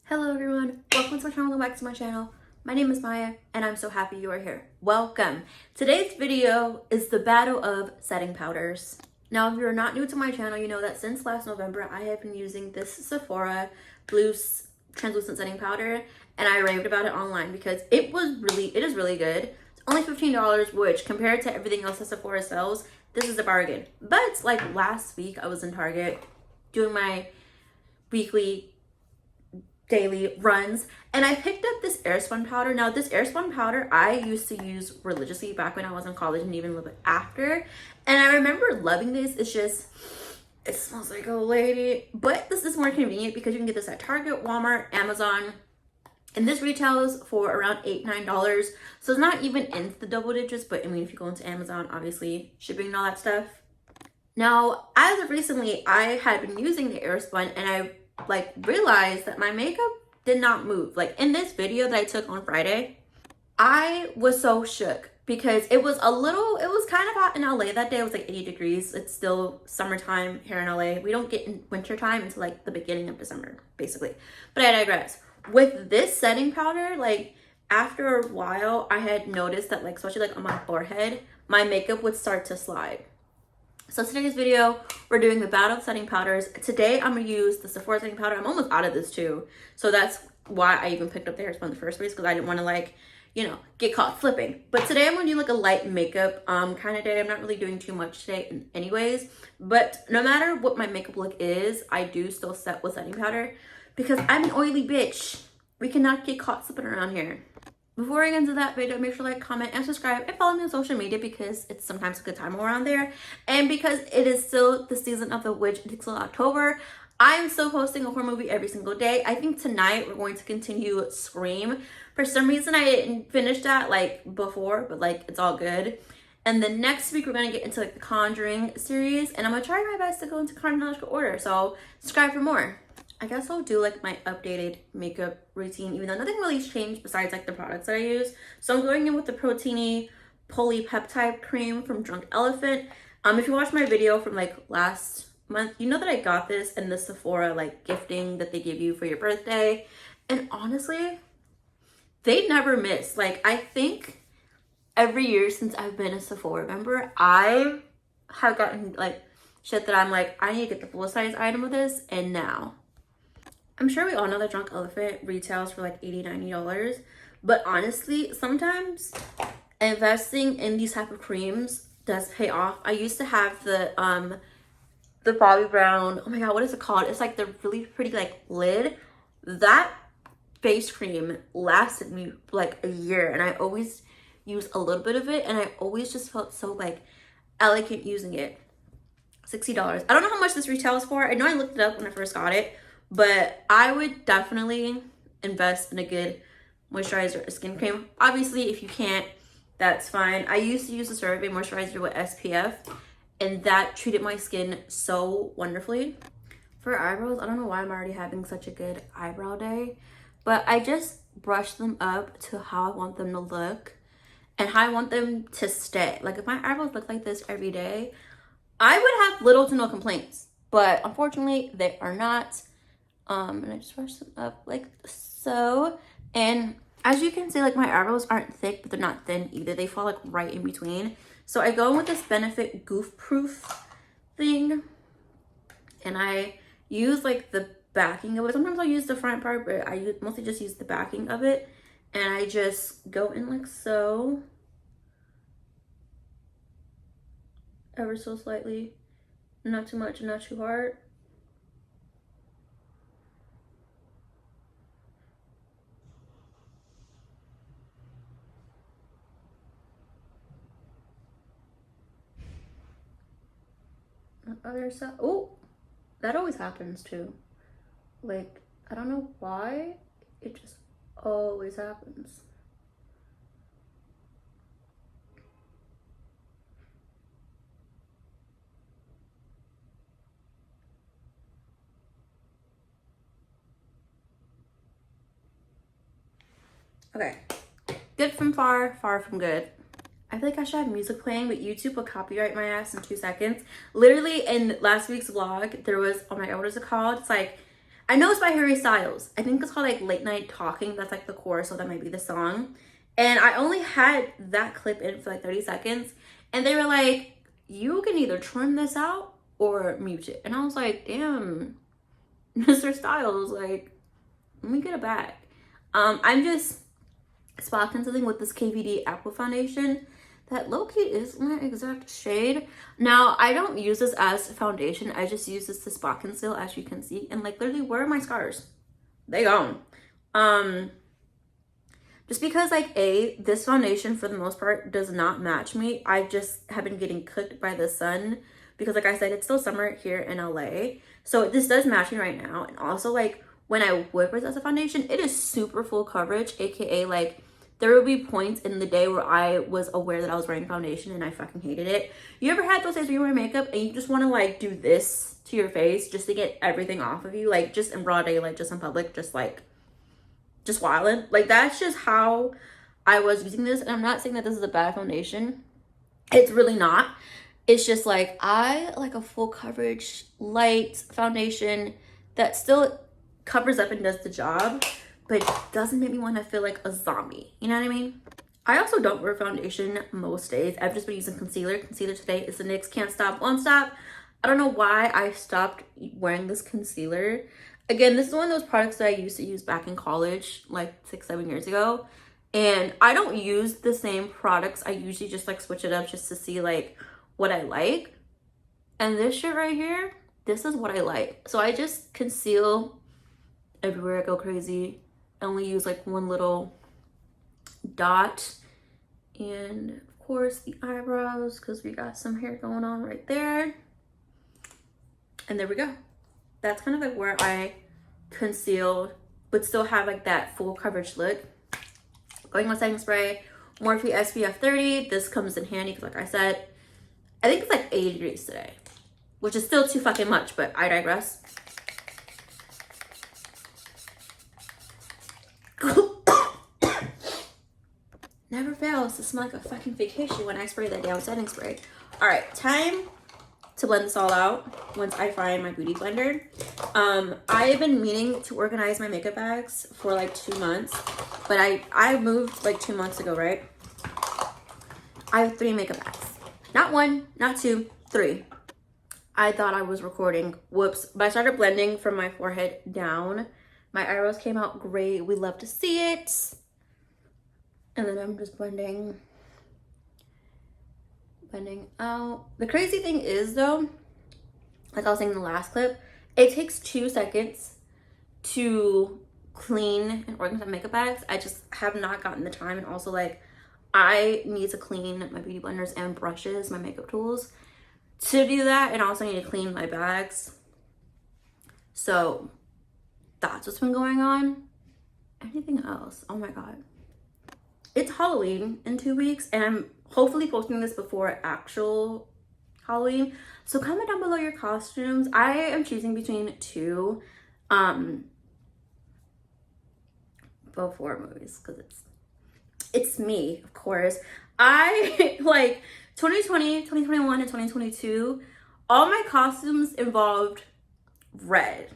Hello everyone, welcome to my channel, welcome back to my channel. My name is Maya and I'm so happy you are here. Welcome. Today's video is the battle of setting powders. Now if you're not new to my channel, you know that since last November I have been using this Sephora blue translucent setting powder and I raved about it online because it is really good. It's only $15, which compared to everything else that Sephora sells, this is a bargain. But like last week I was in Target doing my weekly daily runs and I picked up this Airspun powder. Now this Airspun powder I used to use religiously back when I was in college and even a little bit after, and I remember loving this. It smells like a lady, but this is more convenient because you can get this at Target, Walmart, Amazon, and this retails for around $8-9. So it's not even into the double digits, but I mean if you go into Amazon, obviously shipping and all that stuff. Now as of recently I had been using the Airspun and I realized that my makeup did not move. Like in this video that I took on Friday, I was so shook because it was kind of hot in LA that day. It was like 80 degrees. It's still summertime here in LA. We don't get in winter time until like the beginning of December, basically. But I digress. With this setting powder, like after a while, I had noticed that especially like on my forehead, my makeup would start to slide. So today's video, we're doing the battle of setting powders. Today, I'm going to use the Sephora setting powder. I'm almost out of this too. So that's why I even picked up the Airspun in the first place, because I didn't want to get caught slipping. But today I'm going to do a light makeup kind of day. I'm not really doing too much today anyways. But no matter what my makeup look is, I do still set with setting powder because I'm an oily bitch. We cannot get caught slipping around here. Before I get into that video, make sure to like, comment, and subscribe, and follow me on social media because it's sometimes a good time around there. And because it is still the season of the witch until October, I'm still posting a horror movie every single day. I think tonight we're going to continue Scream. For some reason, I didn't finish that before, but it's all good. And then next week, we're going to get into the Conjuring series, and I'm going to try my best to go into chronological order. So subscribe for more. I guess I'll do my updated makeup routine, even though nothing really changed besides the products that I use. So I'm going in with the Proteiny Polypeptide Cream from Drunk Elephant. If you watched my video from last month, you know that I got this in the Sephora gifting that they give you for your birthday. And honestly, they never miss. I think every year since I've been a Sephora member, I have gotten shit that I'm I need to get the full size item of this, and now. I'm sure we all know that Drunk Elephant retails for $80-90, but honestly, sometimes investing in these type of creams does pay off. I used to have the Bobbi Brown, oh my god, what is it called? It's the really pretty lid. That face cream lasted me a year, and I always use a little bit of it, and I always just felt so elegant using it. $60. I don't know how much this retails for. I know I looked it up when I first got it, but I would definitely invest in a good moisturizer or skin cream. Obviously, if you can't, that's fine. I used to use the CeraVe moisturizer with SPF, and that treated my skin so wonderfully. For eyebrows, I don't know why I'm already having such a good eyebrow day, but I just brush them up to how I want them to look and how I want them to stay. If my eyebrows look like this every day, I would have little to no complaints, but unfortunately they are not. And I just brush them up like so. And as you can see, my eyebrows aren't thick, but they're not thin either. They fall right in between. So I go in with this Benefit Goof Proof thing, and I use the backing of it. Sometimes I'll use the front part, but I mostly just use the backing of it. And I just go in like so, ever so slightly, not too much and not too hard. Other side. Oh, that always happens too. I don't know why, it just always happens. Okay, good from far, far from good. I feel like I should have music playing, but YouTube will copyright my ass in 2 seconds. Literally in last week's vlog, there was, oh my god, what is it called? It's I know it's by Harry Styles. I think it's called like Late Night Talking. That's like the chorus, so that might be the song. And I only had that clip in for like 30 seconds. And they were like, you can either trim this out or mute it. And I was like, damn, Mr. Styles, like, let me get it back. I'm just spotting something with this KVD Aqua Foundation that low-key is my exact shade. Now, I don't use this as foundation. I just use this to spot conceal, as you can see. And like, literally, where are my scars? They gone. Just because like this foundation for the most part does not match me. I just have been getting cooked by the sun because like I said, it's still summer here in LA. So this does match me right now. And also like when I would wear this as a foundation, it is super full coverage, aka like there would be points in the day where I was aware that I was wearing foundation and I fucking hated it. You ever had those days where you wear makeup and you just want to like do this to your face just to get everything off of you, like just in broad daylight, just in public, just wildin'? Like that's just how I was using this. And I'm not saying that this is a bad foundation. It's really not. It's just like I like a full coverage light foundation that still covers up and does the job, but doesn't make me want to feel like a zombie. You know what I mean? I also don't wear foundation most days. I've just been using concealer. Concealer today is the NYX Can't Stop, Won't Stop. I don't know why I stopped wearing this concealer. Again, this is one of those products that I used to use back in college, like 6-7 years ago. And I don't use the same products. I usually just like switch it up just to see like what I like. And this shit right here, this is what I like. So I just conceal everywhere I go crazy. I only use like one little dot. And of course the eyebrows, because we got some hair going on right there. And there we go. That's kind of like where I conceal, but still have like that full coverage look. Going on setting spray, Morphe SPF 30. This comes in handy because like I said, I think it's like 80 degrees today, which is still too fucking much, but I digress. Never fails to smell like a fucking vacation when I spray that damn setting spray. All right, time to blend this all out once I find my beauty blender. I have been meaning to organize my makeup bags for like 2 months, but I moved like 2 months ago, right? I have 3 makeup bags. Not 1, not 2, 3. I thought I was recording. Whoops. But I started blending from my forehead down. My eyebrows came out great. We love to see it. And then I'm just blending out. The crazy thing is though, like I was saying in the last clip, it takes 2 seconds to clean and organize my makeup bags. I just have not gotten the time. And also like I need to clean my beauty blenders and brushes, my makeup tools to do that. And also need to clean my bags. So that's what's been going on. Anything else? Oh my God. It's Halloween in 2 weeks and I'm hopefully posting this before actual Halloween. So comment down below your costumes. I am choosing between 2 before movies because it's me, of course. I like 2020, 2021, and 2022, all my costumes involved red.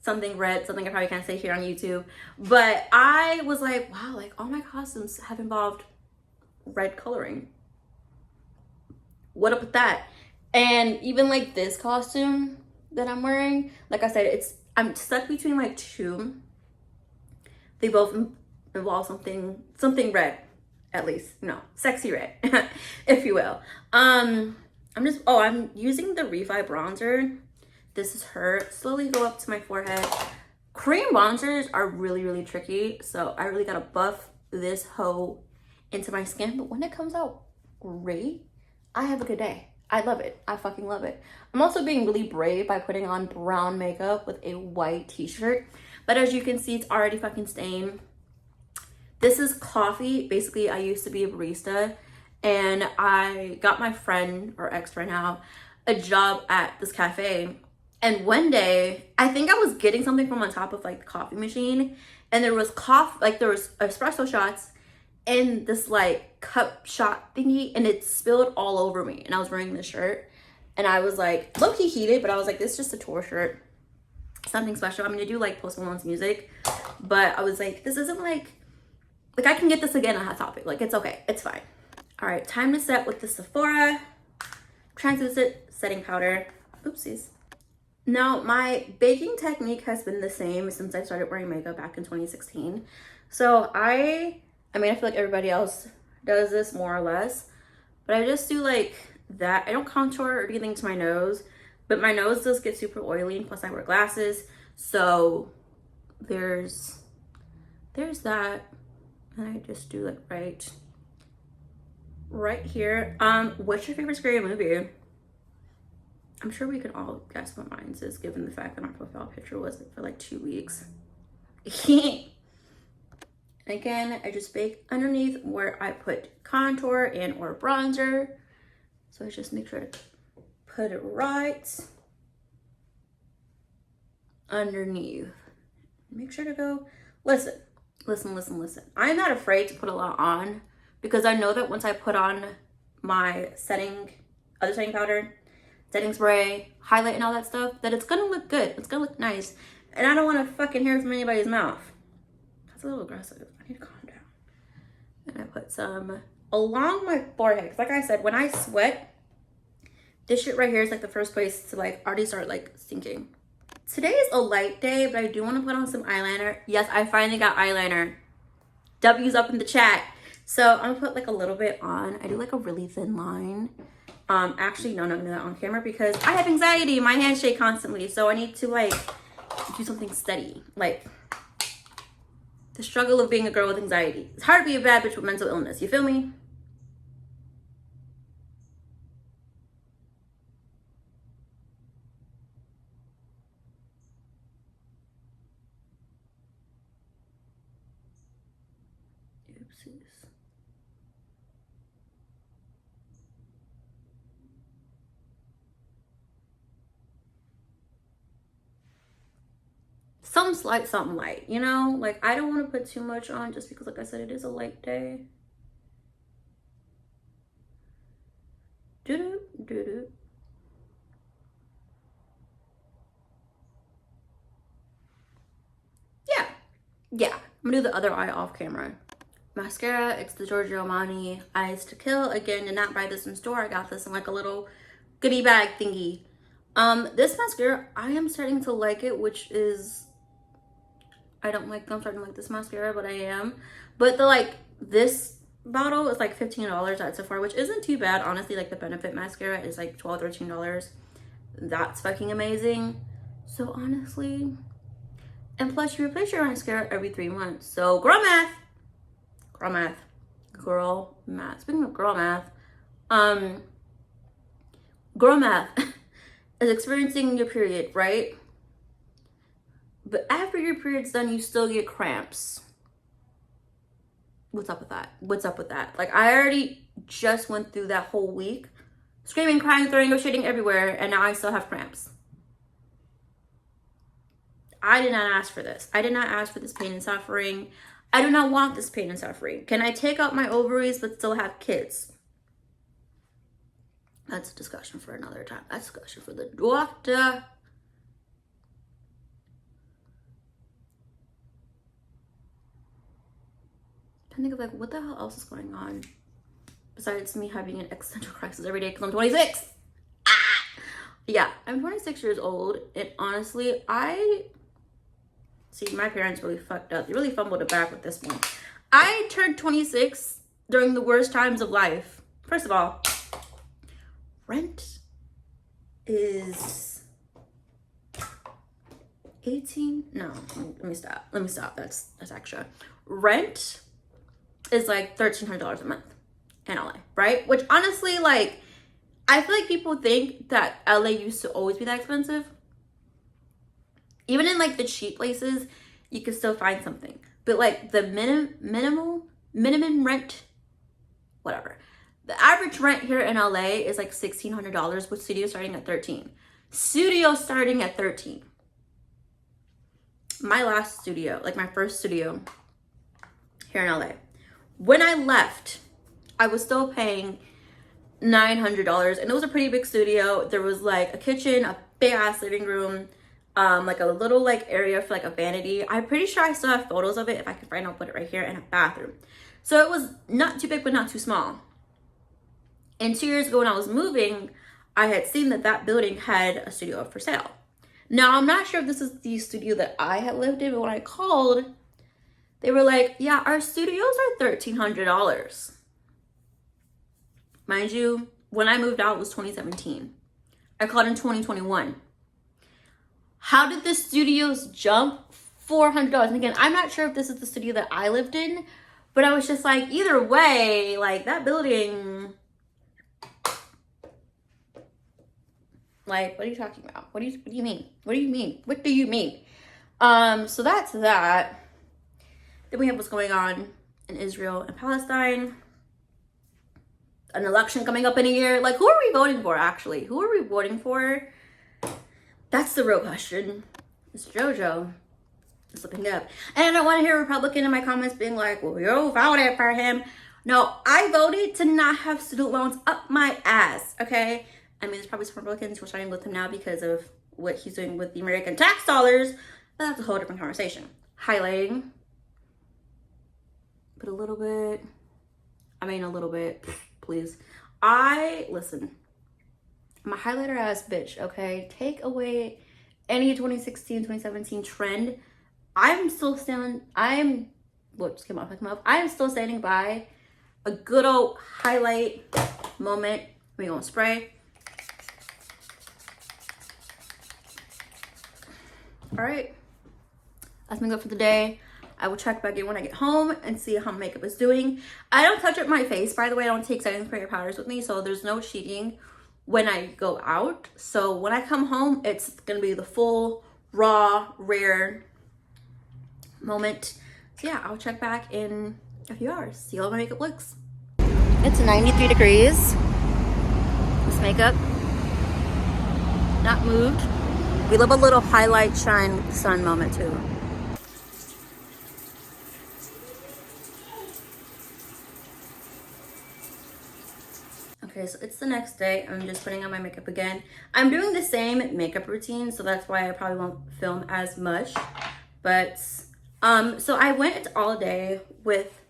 Something red, something I probably can't say here on YouTube. But I was like, wow, like all my costumes have involved red coloring. What up with that? And even like this costume that I'm wearing, like I said, I'm stuck between like 2. They both involve something red, at least, sexy red, if you will. I'm using the Refi bronzer. This is her. Slowly go up to my forehead. Cream bronzers are really, really tricky. So I really gotta buff this hoe into my skin. But when it comes out great, I have a good day. I love it. I fucking love it. I'm also being really brave by putting on brown makeup with a white t-shirt. But as you can see, it's already fucking stained. This is coffee. Basically, I used to be a barista. And I got my friend, or ex-friend now, a job at this cafe. And one day, I think I was getting something from on top of like the coffee machine, and there was there was espresso shots in this like cup shot thingy, and it spilled all over me. And I was wearing this shirt, and I was like low-key heated, but I was like, this is just a tour shirt. something special. I mean, I do like Post Malone's music, but I was like, this isn't like I can get this again on Hot Topic. Like, it's okay. It's fine. All right, time to set with the Sephora Translucent Setting Powder. Oopsies. Now, my baking technique has been the same since I started wearing makeup back in 2016. So I mean, I feel like everybody else does this more or less, but I just do like that. I don't contour or do anything to my nose, but my nose does get super oily, and plus I wear glasses. So there's that. And I just do like right here. What's your favorite scary movie? I'm sure we can all guess what mine is, given the fact that my profile picture was for like 2 weeks. Again, I just bake underneath where I put contour and or bronzer. So I just make sure to put it right underneath. Make sure to go, listen. I'm not afraid to put a lot on because I know that once I put on my other setting powder, setting spray, highlight and all that stuff, that it's gonna look good. It's gonna look nice. And I don't want to fucking hear from anybody's mouth. That's a little aggressive. I need to calm down. And I put some along my forehead. Because like I said, when I sweat, this shit right here is like the first place to like already start like sinking. Today is a light day, but I do want to put on some eyeliner. Yes, I finally got eyeliner. W's up in the chat. So I'm gonna put like a little bit on. I do like a really thin line. Actually, no, I'm not gonna do that on camera because I have anxiety. My hands shake constantly. So I need to like do something steady. Like the struggle of being a girl with anxiety. It's hard to be a bad bitch with mental illness. You feel me? Oopsies. Some slight, something light, you know? Like, I don't want to put too much on just because, like I said, it is a light day. Doo-doo. Yeah. I'm gonna do the other eye off camera. Mascara, it's the Giorgio Armani Eyes to Kill. Again, did not buy this in store. I got this in like a little goodie bag thingy. This mascara, I am starting to like it, which is, I'm starting to like this mascara, but I am. But this bottle is like $15 at Sephora, which isn't too bad. Honestly, like the Benefit mascara is like $12, $13. That's fucking amazing. So honestly, and plus you replace your mascara every 3 months. So girl math. Speaking of girl math, girl math is experiencing your period, right? But after your period's done, you still get cramps. What's up with that? Like, I already just went through that whole week, screaming, crying, throwing up, shitting everywhere, and now I still have cramps. I did not ask for this. I did not ask for this pain and suffering. I do not want this pain and suffering. Can I take out my ovaries but still have kids? That's a discussion for another time. That's a discussion for the doctor. I think of like, what the hell else is going on besides me having an existential crisis every day because I'm 26. Yeah, I'm 26 years old, and honestly, see, my parents really fucked up. They really fumbled it back with this one. I turned 26 during the worst times of life. First of all, rent is 18. No, let me stop. That's extra. Rent is like $1,300 a month in LA, right? Which honestly, like, I feel like people think that LA used to always be that expensive. Even in like the cheap places, you can still find something. But like the minimum rent, whatever. The average rent here in LA is like $1,600 with studio starting at $13. Studio starting at $13. My last studio, like my first studio here in LA. When I left, I was still paying $900, and it was a pretty big studio. There was like a kitchen, a big ass living room, like a little like area for like a vanity. I'm pretty sure I still have photos of it. If I can find, I'll put it right here, in a bathroom. So it was not too big but not too small. And 2 years ago when I was moving, I had seen that that building had a studio up for sale. Now I'm not sure if this is the studio that I had lived in, but when I called, they were like, yeah, our studios are $1,300. Mind you, when I moved out, it was 2017. I called in 2021. How did the studios jump $400? And again, I'm not sure if this is the studio that I lived in, but I was just like, either way, like that building, like, what are you talking about? What do you mean? What do you mean? What do you mean? So that's that. Then we have what's going on in Israel and Palestine. An election coming up in a year. Like, who are we voting for, actually? Who are we voting for? That's the real question. It's JoJo slipping up. And I don't want to hear a Republican in my comments being like, well, you voted for him. No, I voted to not have student loans up my ass, okay? I mean, there's probably some Republicans who are siding with him now because of what he's doing with the American tax dollars, but that's a whole different conversation. Highlighting. But a little bit, please. Listen, I'm a highlighter ass bitch, okay? Take away any 2016, 2017 trend. I'm still standing by a good old highlight moment. We're gonna spray. All right, that's my go for the day. I will check back in when I get home and see how makeup is doing. I don't touch up my face, by the way. I don't take setting spray or powders with me, so there's no cheating when I go out. So when I come home, it's gonna be the full, raw, rare moment. So yeah, I'll check back in a few hours, see how my makeup looks. It's 93 degrees. This makeup, not moved. We love a little highlight shine sun moment too. Okay, so it's the next day. I'm just putting on my makeup again. I'm doing the same makeup routine, so that's why I probably won't film as much. But, so I went all day with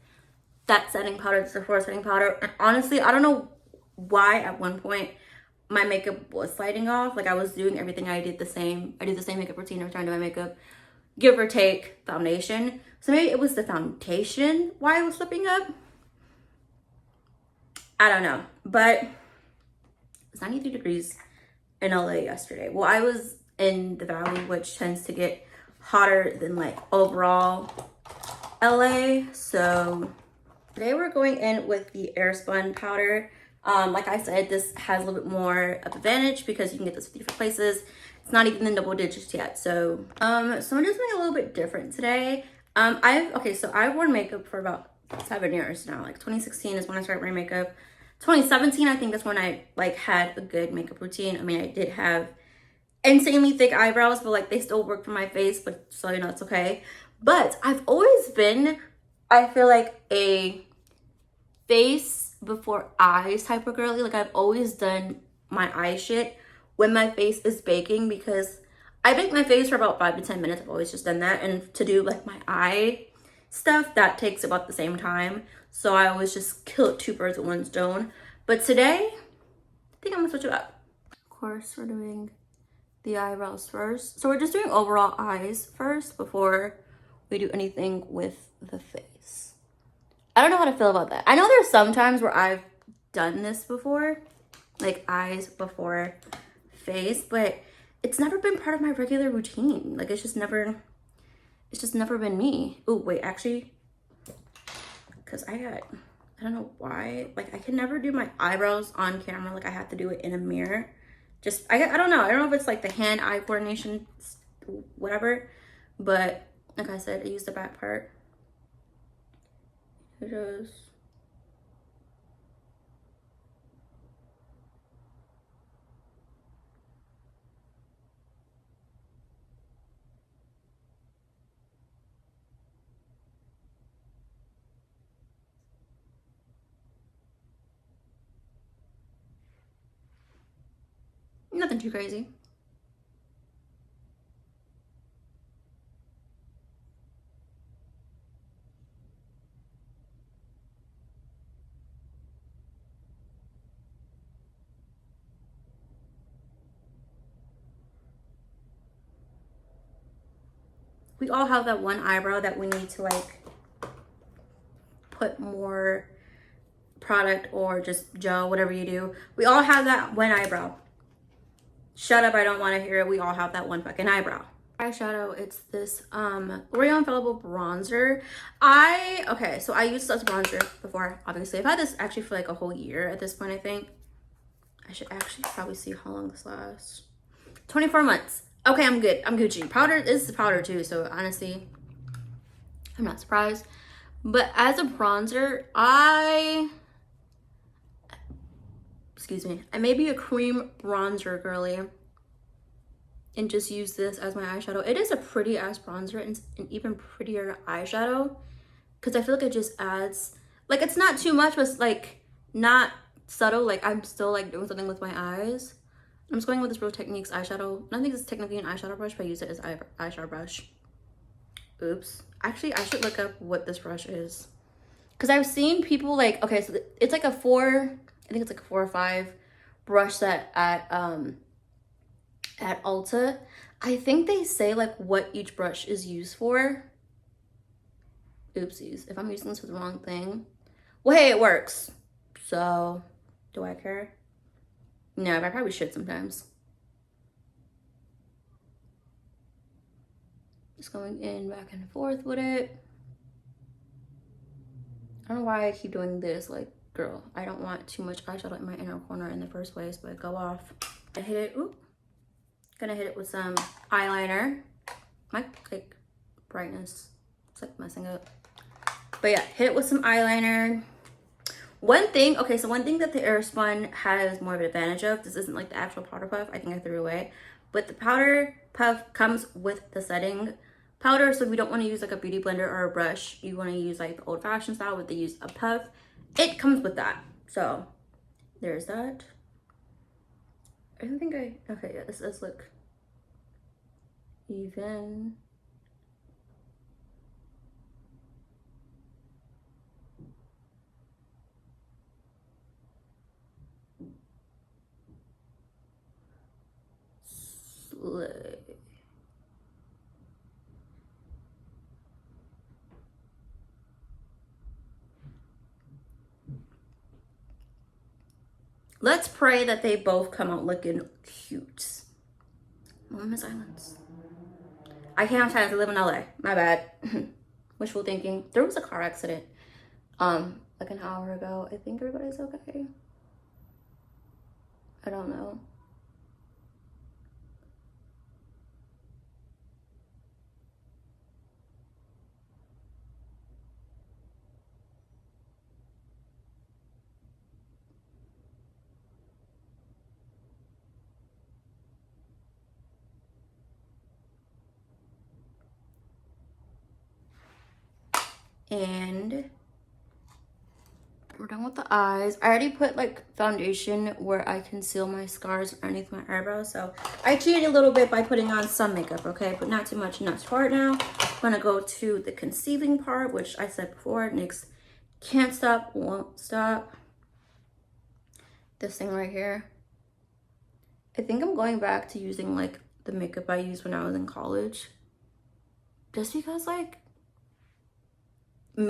that setting powder, the Sephora setting powder. And honestly, I don't know why at one point my makeup was sliding off. Like I was doing everything I did the same makeup routine every time I do my makeup, give or take foundation. So maybe it was the foundation why I was slipping up. I don't know, but it's 93 degrees in LA yesterday. Well, I was in the valley, which tends to get hotter than like overall LA. So today we're going in with the Airspun powder. Like I said, this has a little bit more of advantage because you can get this at different places. It's not even in double digits yet. So, so I'm just doing a little bit different today. So I've worn makeup for about 7 years now. Like 2016 is when I started wearing makeup. 2017, I think that's when I like had a good makeup routine. I mean, I did have insanely thick eyebrows, but like they still work for my face, but so you know, it's okay. But I've always been, I feel like a face before eyes type of girly. Like I've always done my eye shit when my face is baking because I bake my face for about 5 to 10 minutes. I've always just done that. And to do like my eye stuff, that takes about the same time. So I always just kill 2 birds with 1 stone. But today, I think I'm gonna switch it up. Of course, we're doing the eyebrows first. So we're just doing overall eyes first before we do anything with the face. I don't know how to feel about that. I know there's some times where I've done this before, like eyes before face, but it's never been part of my regular routine. Like it's just never been me. Oh, wait, actually, because I don't know why, like I can never do my eyebrows on camera. Like I have to do it in a mirror. I don't know. I don't know if it's like the hand-eye coordination, whatever. But like I said, I use the back part. Just nothing too crazy. we all have that one eyebrow that we need to like put more product or just gel, whatever you do. We all have that one eyebrow. Shut up, I don't want to hear it. We all have that one fucking eyebrow. Eyeshadow, it's this L'Oreal Infallible bronzer. Okay, so I used this bronzer before, obviously. I've had this actually for like a whole year at this point, I think. I should actually probably see how long this lasts. 24 months. Okay, I'm good. I'm Gucci. Powder, this is powder too, so honestly, I'm not surprised. But as a bronzer, excuse me, I may be a cream bronzer girly and just use this as my eyeshadow. It is a pretty ass bronzer and an even prettier eyeshadow because I feel like it just adds, like, it's not too much, but it's like not subtle. Like I'm still like doing something with my eyes. I'm just going with this Real Techniques eyeshadow. I think it's technically an eyeshadow brush, but I use it as eyeshadow brush. Oops. Actually, I should look up what this brush is. Because I've seen people like, okay, so it's like a 4, I think it's like a 4 or 5 brush set at Ulta. I think they say like what each brush is used for. Oopsies, if I'm using this for the wrong thing. Well, hey, it works. So, do I care? No, but I probably should sometimes. Just going in back and forth with it. I don't know why I keep doing this. Like, girl, I don't want too much eyeshadow in my inner corner in the first place, but go off. I hit it. Oop. Gonna hit it with some eyeliner. My like brightness, it's like messing up. But yeah, hit it with some eyeliner. One thing that the Airspun has more of an advantage of, this isn't like the actual powder puff, I think I threw away, but the powder puff comes with the setting powder, so if you don't want to use like a beauty blender or a brush, you want to use like the old-fashioned style with the use of puff, it comes with that. So there's that. I don't think okay, yeah, this does look even. Slay. Let's pray that they both come out looking cute. Miss Islands. I can't have time to live in LA. My bad. Wishful thinking. There was a car accident like an hour ago. I think everybody's okay. I don't know. And we're done with the eyes. I already put like foundation where I conceal my scars underneath my eyebrows. So I cheated a little bit by putting on some makeup, okay? But not too much, not too hard now. I'm gonna go to the concealing part, which I said before, NYX can't stop, won't stop. This thing right here. I think I'm going back to using like the makeup I used when I was in college. Just because like, I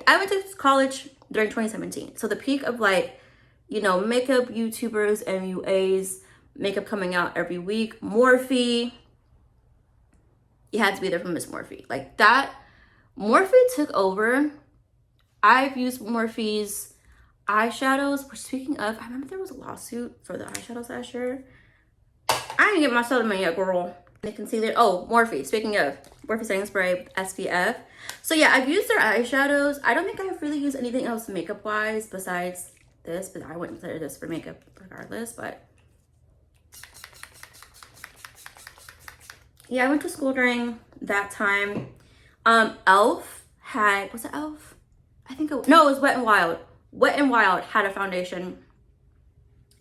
went to college during 2017, so the peak of like, you know, makeup YouTubers, MUAs, makeup coming out every week, Morphe, you had to be there for Miss Morphe. Like that, Morphe took over. I've used Morphe's eyeshadows, which speaking of, I remember there was a lawsuit for the eyeshadows last year. I didn't get my settlement yet, girl. The concealer, oh, Morphe, speaking of, Morphe setting spray with SPF. So yeah, I've used their eyeshadows. I don't think I've really used anything else makeup wise besides this, but I wouldn't consider this for makeup regardless. But yeah, I went to school during that time. Elf had, was it Elf? I think it was Wet n Wild. Wet n Wild had a foundation,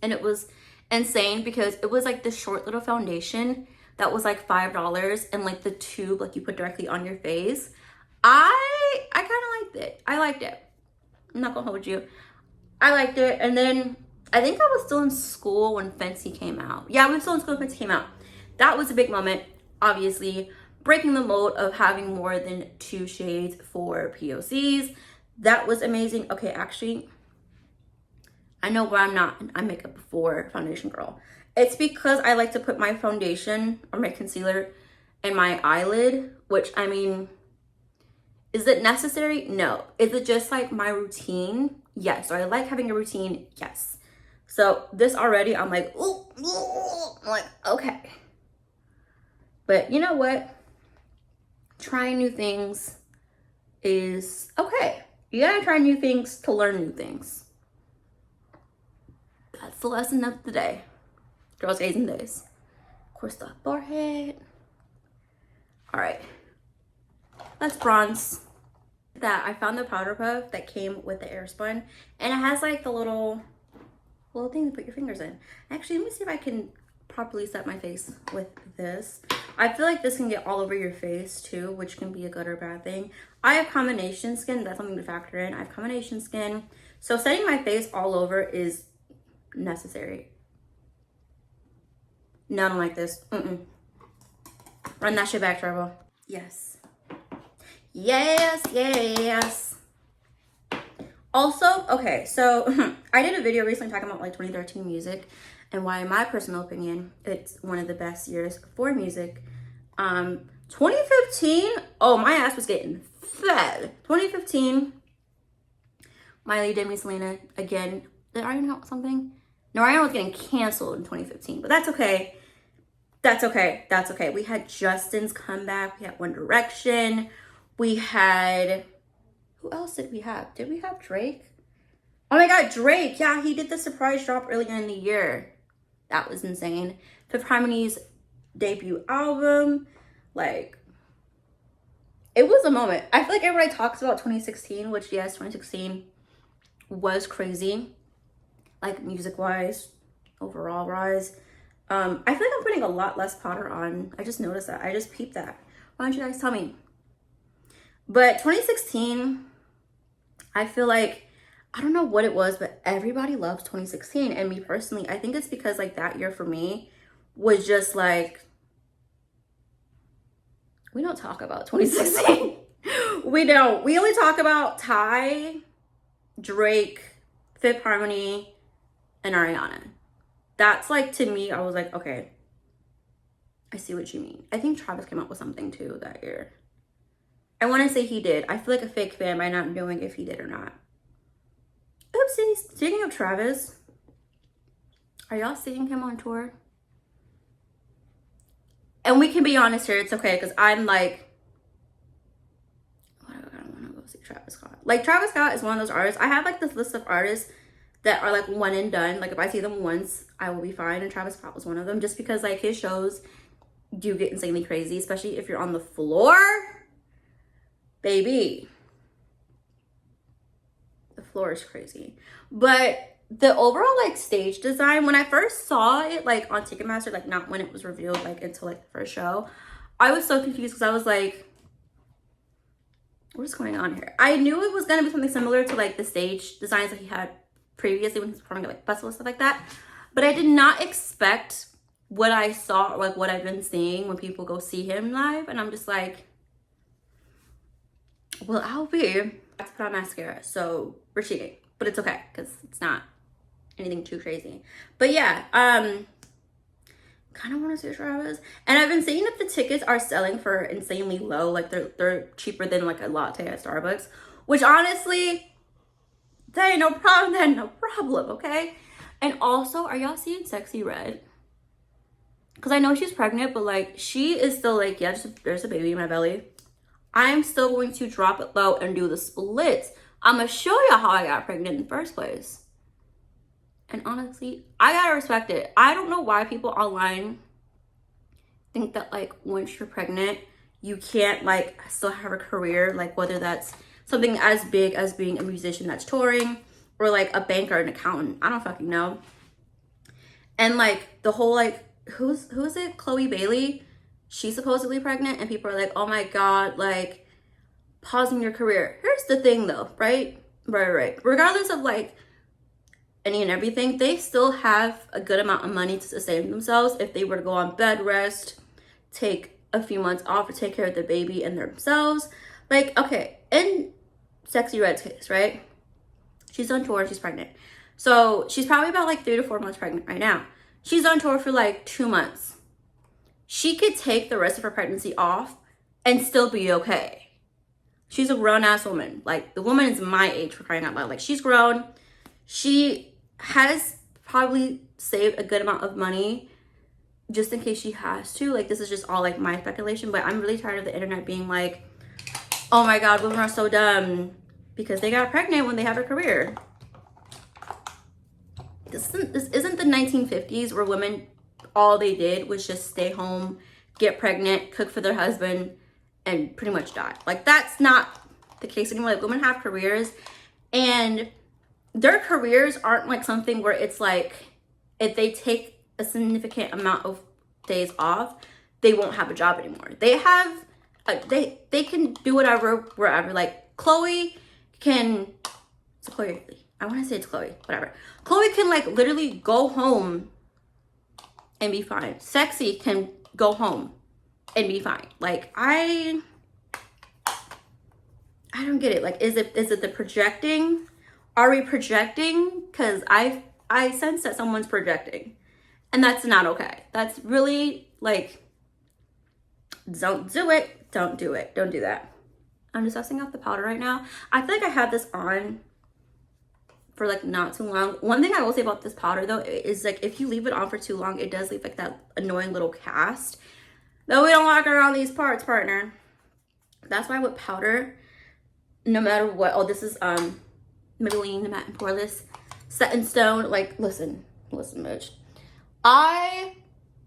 and it was insane because it was like this short little foundation that was like $5, and like the tube like you put directly on your face. I kind of liked it. I liked it. I'm not gonna hold you. I liked it. And then I think I was still in school when Fenty came out. Yeah, we were still in school when Fenty came out. That was a big moment, obviously. breaking the mold of having more than 2 shades for POCs. That was amazing. Okay, actually, I know where I'm not. I'm makeup before foundation girl. It's because I like to put my foundation or my concealer in my eyelid, which, I mean, is it necessary? No. Is it just like my routine? Yes. So I like having a routine? Yes. So this already, I'm like, ooh, I'm like, okay. But you know what? Trying new things is okay. You gotta try new things to learn new things. That's the lesson of the day. Girls, days, and days. Of course, the forehead. All right. Let's bronze. That I found the powder puff that came with the Airspun, and it has like the little thing to put your fingers in. Actually, let me see if I can properly set my face with this. I feel like this can get all over your face too, which can be a good or bad thing. I have combination skin. That's something to factor in. I have combination skin, so setting my face all over is necessary. No, I don't like this. Run that shit back, Trevor. Yes. Yes, yes. Also, okay, so I did a video recently talking about like 2013 music and why, in my personal opinion, it's one of the best years for music. 2015, oh, my ass was getting fed. 2015, Miley, Demi, Selena, again. Did Ariana have something? No, Ariana was getting canceled in 2015, but that's okay. That's okay. That's okay. We had Justin's comeback. We had One Direction. We had, who else did we have? Did we have Drake? Oh my God, Drake. Yeah, he did the surprise drop earlier in the year. That was insane. Fifth Harmony's debut album. Like, it was a moment. I feel like everybody talks about 2016, which, yes, 2016 was crazy. Like, music-wise, overall-wise. I feel like I'm putting a lot less powder on. I just noticed that. I just peeped that. Why don't you guys tell me? But 2016, I feel like, I don't know what it was, but everybody loves 2016. And me personally, I think it's because like that year for me was just like, we don't talk about 2016. We don't. We only talk about Ty, Drake, Fifth Harmony, and Ariana. That's like, to me, I was like, okay, I see what you mean. I think Travis came up with something too that year. I want to say he did. I feel like a fake fan by not knowing if he did or not. Oopsies. Speaking of Travis, are y'all seeing him on tour? And we can be honest here. It's okay, because I'm like, I don't want to go see Travis Scott. Like, Travis Scott is one of those artists. I have like this list of artists that are like one and done. Like, if I see them once, I will be fine. And Travis Scott was one of them, just because like his shows do get insanely crazy, especially if you're on the floor. Baby, the floor is crazy. But the overall like stage design, when I first saw it like on Ticketmaster, like not when it was revealed, like until like the first show, I was so confused because I was like, what is going on here? I knew it was gonna be something similar to like the stage designs that he had previously when he was performing at like festivals, stuff like that, but I did not expect what I saw, or like what I've been seeing when people go see him live. And I'm just like, well, I'll be. I have to put on mascara, so we're cheating, but it's okay because it's not anything too crazy. But yeah, kind of want to see Travis, and I've been seeing that the tickets are selling for insanely low. Like they're cheaper than like a latte at Starbucks, which honestly, that ain't no problem. That ain't no problem, okay? And also, are y'all seeing Sexy Red? Because I know she's pregnant, but like she is still like, yeah, there's a baby in my belly. I'm still going to drop it low and do the splits. I'm going to show you how I got pregnant in the first place. And honestly, I got to respect it. I don't know why people online think that like once you're pregnant, you can't like still have a career. Like whether that's something as big as being a musician that's touring or like a banker or an accountant. I don't fucking know. And like the whole like, who's it? Chloe Bailey. She's supposedly pregnant and people are like, oh my God, like pausing your career. Here's the thing though, right? Right. Regardless of like any and everything, they still have a good amount of money to sustain themselves if they were to go on bed rest, take a few months off to take care of the baby and themselves. Like, okay, in Sexy Red's case, right? She's on tour, she's pregnant. So she's probably about like 3 to 4 months pregnant right now. She's on tour for like 2 months. She could take the rest of her pregnancy off and still be okay. She's a grown-ass woman. Like, the woman is my age, for crying out loud. Like, she's grown. She has probably saved a good amount of money just in case she has to. Like, this is just all like my speculation, but I'm really tired of the internet being like, oh my god, women are so dumb because they got pregnant when they have a career. This isn't the 1950s where women, all they did was just stay home, get pregnant, cook for their husband, and pretty much die. Like, that's not the case anymore. Like, women have careers, and their careers aren't like something where it's like, if they take a significant amount of days off, they won't have a job anymore. They have, they can do whatever, wherever. Like, Chloe can, it's Chloe, I want to say it's Chloe, whatever. Chloe can like literally go home and be fine. Sexy can go home and be fine. Like, I don't get it. Like, is it the projecting? Are we projecting? Because I sense that someone's projecting, and that's not okay. That's really like, don't do it. Don't do it. Don't do that. I'm just testing out the powder right now. I feel like I had this on for like not too long. One thing I will say about this powder though is like, if you leave it on for too long, it does leave like that annoying little cast that we don't like around these parts, partner. That's why with powder, no matter what, oh, this is Maybelline Matte and Poreless Set in Stone. Like, listen, bitch.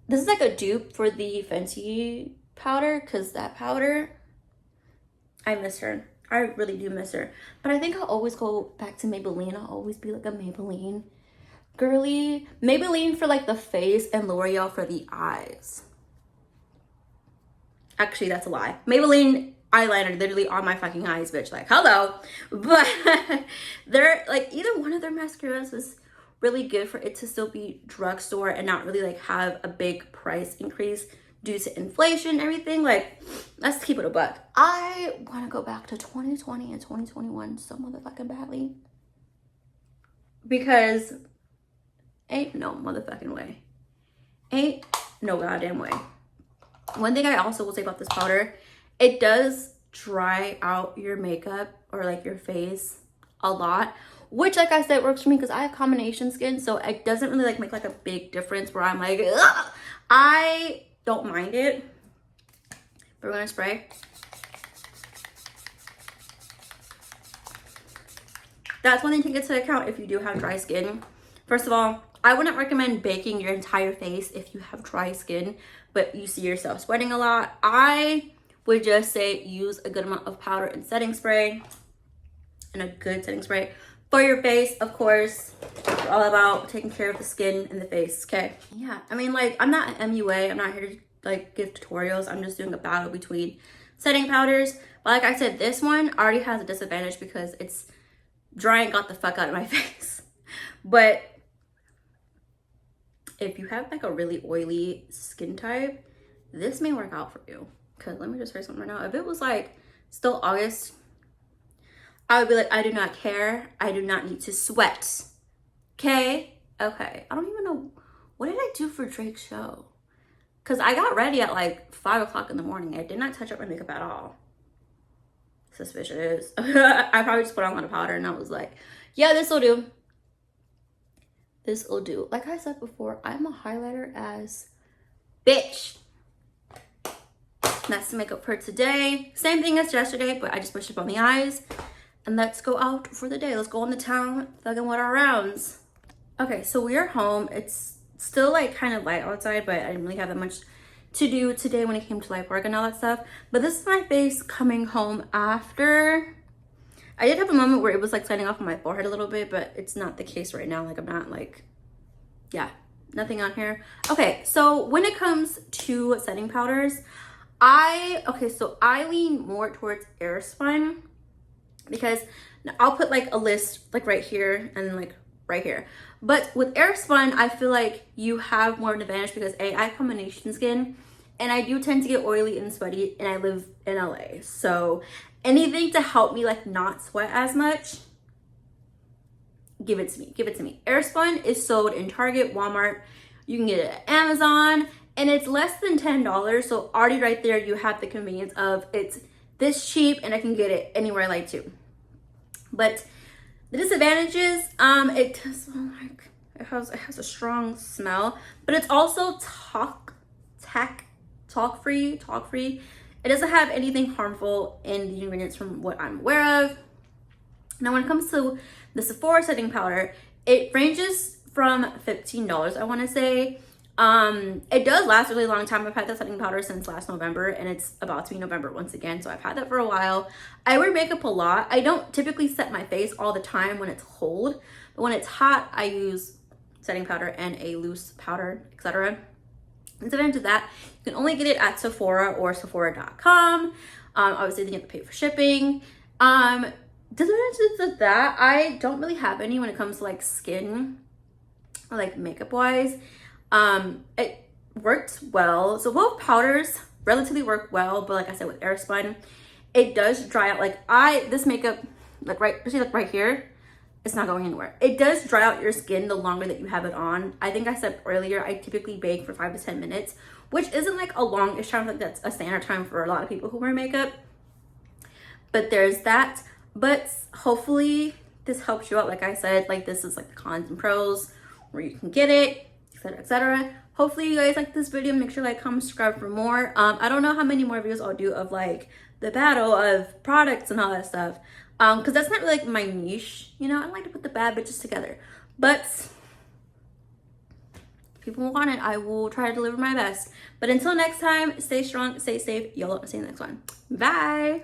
This is like a dupe for the Fenty powder, because that powder, I miss her. I really do miss her. But I think I'll always go back to Maybelline. I'll always be like a Maybelline girly. Maybelline for like the face and L'Oreal for the eyes. Actually, that's a lie. Maybelline eyeliner literally on my fucking eyes, bitch. Like, hello. But they're like, either one of their mascaras was really good for it to still be drugstore and not really like have a big price increase due to inflation and everything. Like, let's keep it a buck. I want to go back to 2020 and 2021 so motherfucking badly, because ain't no motherfucking way. Ain't no goddamn way. One thing I also will say about this powder, it does dry out your makeup or like your face a lot, which, like I said, works for me because I have combination skin, so it doesn't really like make like a big difference where I'm like, ugh! I don't mind it. But we're gonna spray. That's one thing to take into account if you do have dry skin. First of all, I wouldn't recommend baking your entire face if you have dry skin, but you see yourself sweating a lot. I would just say use a good amount of powder and setting spray, and a good setting spray for your face. Of course, it's all about taking care of the skin and the face, okay? Yeah, I mean, like, I'm not an MUA. I'm not here to like give tutorials. I'm just doing a battle between setting powders. But like I said, this one already has a disadvantage because it's dry and got the fuck out of my face. But if you have like a really oily skin type, this may work out for you. Because let me just say something right now. If it was like still August, I would be like, I do not care. I do not need to sweat. Okay? Okay. I don't even know. What did I do for Drake's show? Because I got ready at like 5 o'clock in the morning. I did not touch up my makeup at all. Suspicious. I probably just put on a lot of powder and I was like, yeah, this will do. This will do. Like I said before, I'm a highlighter ass bitch. That's the makeup for today. Same thing as yesterday, but I just pushed up on the eyes. And let's go out for the day. Let's go on the town, thugging with our rounds. Okay, so we are home. It's still like kind of light outside, but I didn't really have that much to do today when it came to like work and all that stuff. But this is my face coming home after. I did have a moment where it was like sliding off on my forehead a little bit, but it's not the case right now. Like, I'm not like, yeah, nothing on here. Okay, so when it comes to setting powders, I lean more towards Airspun, because I'll put like a list like right here and like right here. But with Airspun, I feel like you have more of an advantage because A, I have combination skin, and I do tend to get oily and sweaty, and I live in LA. So anything to help me like not sweat as much, give it to me, give it to me. Airspun is sold in Target, Walmart. You can get it at Amazon, and it's less than $10. So already right there, you have the convenience of it's this cheap, and I can get it anywhere I like to. But the disadvantages, it does smell like, it has a strong smell, but it's also talc free. It doesn't have anything harmful in the ingredients from what I'm aware of. Now, when it comes to the Sephora setting powder, it ranges from $15, I want to say. It does last a really long time. I've had that setting powder since last November, and it's about to be November once again, so I've had that for a while. I wear makeup a lot. I don't typically set my face all the time when it's cold, but when it's hot, I use setting powder and a loose powder, etc. Incident to that, you can only get it at Sephora or Sephora.com. Obviously, then you have to pay for shipping. Disadvantages of that, I don't really have any when it comes to like skin or like makeup wise. It works well. So both powders relatively work well, but like I said, with Airspun, it does dry out. Like this makeup, like right here, it's not going anywhere. It does dry out your skin the longer that you have it on. I think I said earlier, I typically bake for 5 to 10 minutes, which isn't like a longish time. Like that's a standard time for a lot of people who wear makeup. But there's that. But hopefully this helps you out. Like I said, like this is like the cons and pros, where you can get it, etc, etc. Hopefully you guys like this video. Make sure to like, comment, subscribe for more. I don't know how many more videos I'll do of like the battle of products and all that stuff, because that's not really like my niche, you know. I like to put the bad bitches together, but if people want it, I will try to deliver my best. But until next time, stay strong, stay safe. YOLO. See you in the next one. Bye.